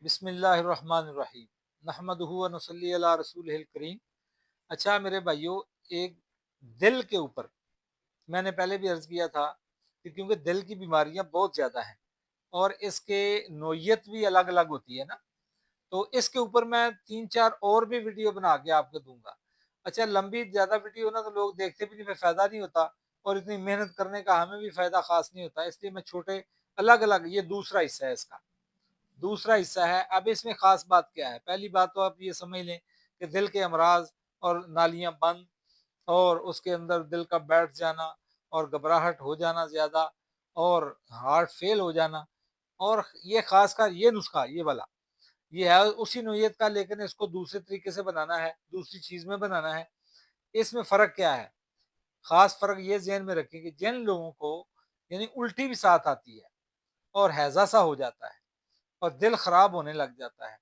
بسم اللہ الرحمن الرحیم نحمدہ و نصلی علی رسولہ الکریم۔ اچھا میرے بھائیوں، ایک دل کے اوپر میں نے پہلے بھی عرض کیا تھا کہ کیونکہ دل کی بیماریاں بہت زیادہ ہیں اور اس کے نوعیت بھی الگ الگ ہوتی ہے نا، تو اس کے اوپر میں 3-4 اور بھی ویڈیو بنا کے آپ کو دوں گا۔ اچھا لمبی زیادہ ویڈیو نا تو لوگ دیکھتے بھی نہیں، پھر فائدہ نہیں ہوتا اور اتنی محنت کرنے کا ہمیں بھی فائدہ خاص نہیں ہوتا، اس لیے میں چھوٹے الگ الگ، یہ دوسرا حصہ ہے اس کا، دوسرا حصہ ہے۔ اب اس میں خاص بات کیا ہے؟ پہلی بات تو آپ یہ سمجھ لیں کہ دل کے امراض اور نالیاں بند اور اس کے اندر دل کا بیٹھ جانا اور گھبراہٹ ہو جانا زیادہ اور ہارٹ فیل ہو جانا، اور یہ خاص کر یہ نسخہ یہ والا یہ ہے اسی نوعیت کا، لیکن اس کو دوسرے طریقے سے بنانا ہے، دوسری چیز میں بنانا ہے۔ اس میں فرق کیا ہے؟ خاص فرق یہ ذہن میں رکھیں کہ جن لوگوں کو یعنی الٹی بھی ساتھ آتی ہے اور ہیضہ سا ہو جاتا ہے اور دل خراب ہونے لگ جاتا ہے،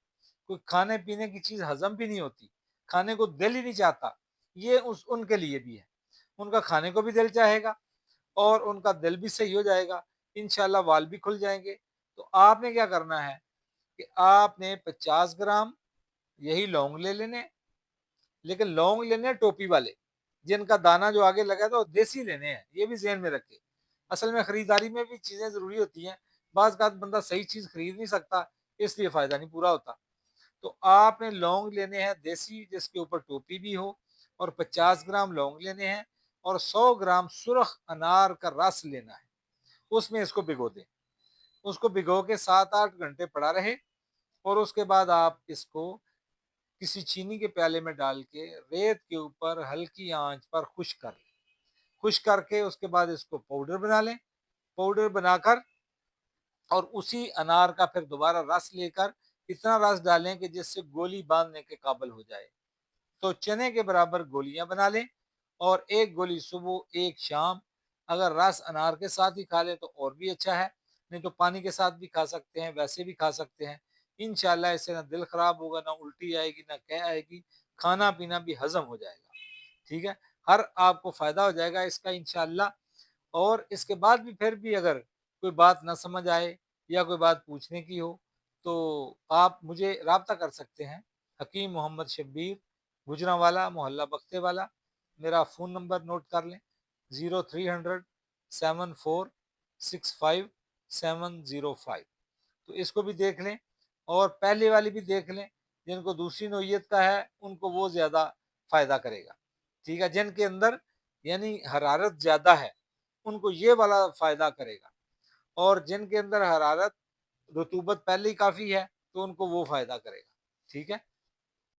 کوئی کھانے پینے کی چیز ہضم بھی نہیں ہوتی، کھانے کو دل ہی نہیں چاہتا، یہ ان کے لیے بھی ہے۔ ان کا کھانے کو بھی دل چاہے گا اور ان کا دل بھی صحیح ہو جائے گا، انشاءاللہ وال بھی کھل جائیں گے۔ تو آپ نے کیا کرنا ہے کہ آپ نے 50 گرام یہی لونگ لے لینے، لیکن لونگ لینے ٹوپی والے، جن کا دانہ جو آگے لگا تھا وہ دیسی لینے ہیں، یہ بھی ذہن میں رکھے۔ اصل میں خریداری میں بھی چیزیں ضروری ہوتی ہیں، بعض اوقات بندہ صحیح چیز خرید نہیں سکتا، اس لیے فائدہ نہیں پورا ہوتا۔ تو آپ نے لونگ لینے ہیں دیسی جس کے اوپر ٹوپی بھی ہو، اور 50 گرام لونگ لینے ہیں، اور 100 گرام سرخ انار کا رس لینا ہے، اس میں اس کو بھگو دیں، اس کو بھگو کے 7-8 گھنٹے پڑا رہے، اور اس کے بعد آپ اس کو کسی چینی کے پیالے میں ڈال کے ریت کے اوپر ہلکی آنچ پر خشک کر لیں، خشک کر کے اس کے بعد اس کو پاؤڈر بنا لیں، پاؤڈر بنا کر اور اسی انار کا پھر دوبارہ رس لے کر اتنا رس ڈالیں کہ جس سے گولی باندھنے کے قابل ہو جائے، تو چنے کے برابر گولیاں بنا لیں، اور ایک گولی صبح ایک شام، اگر رس انار کے ساتھ ہی کھا لیں تو اور بھی اچھا ہے، نہیں تو پانی کے ساتھ بھی کھا سکتے ہیں، ویسے بھی کھا سکتے ہیں۔ انشاءاللہ اس سے نہ دل خراب ہوگا، نہ الٹی آئے گی، نہ قے آئے گی، کھانا پینا بھی ہضم ہو جائے گا، ٹھیک ہے، ہر آپ کو فائدہ ہو جائے گا اس کا انشاءاللہ۔ اور اس کے بعد بھی پھر بھی اگر کوئی بات نہ سمجھ آئے یا کوئی بات پوچھنے کی ہو تو آپ مجھے رابطہ کر سکتے ہیں۔ حکیم محمد شبیر، گجرانوالا محلہ بختے والا، میرا فون نمبر نوٹ کر لیں، 03007465 تو اس کو بھی دیکھ لیں، اور پہلے والی بھی دیکھ لیں، جن کو دوسری نوعیت کا ہے ان کو وہ زیادہ فائدہ کرے گا، ٹھیک ہے، جن کے اندر یعنی حرارت زیادہ ہے ان کو یہ والا فائدہ کرے گا، اور جن کے اندر حرارت رطوبت پہلے ہی کافی ہے تو ان کو وہ فائدہ کرے گا، ٹھیک ہے۔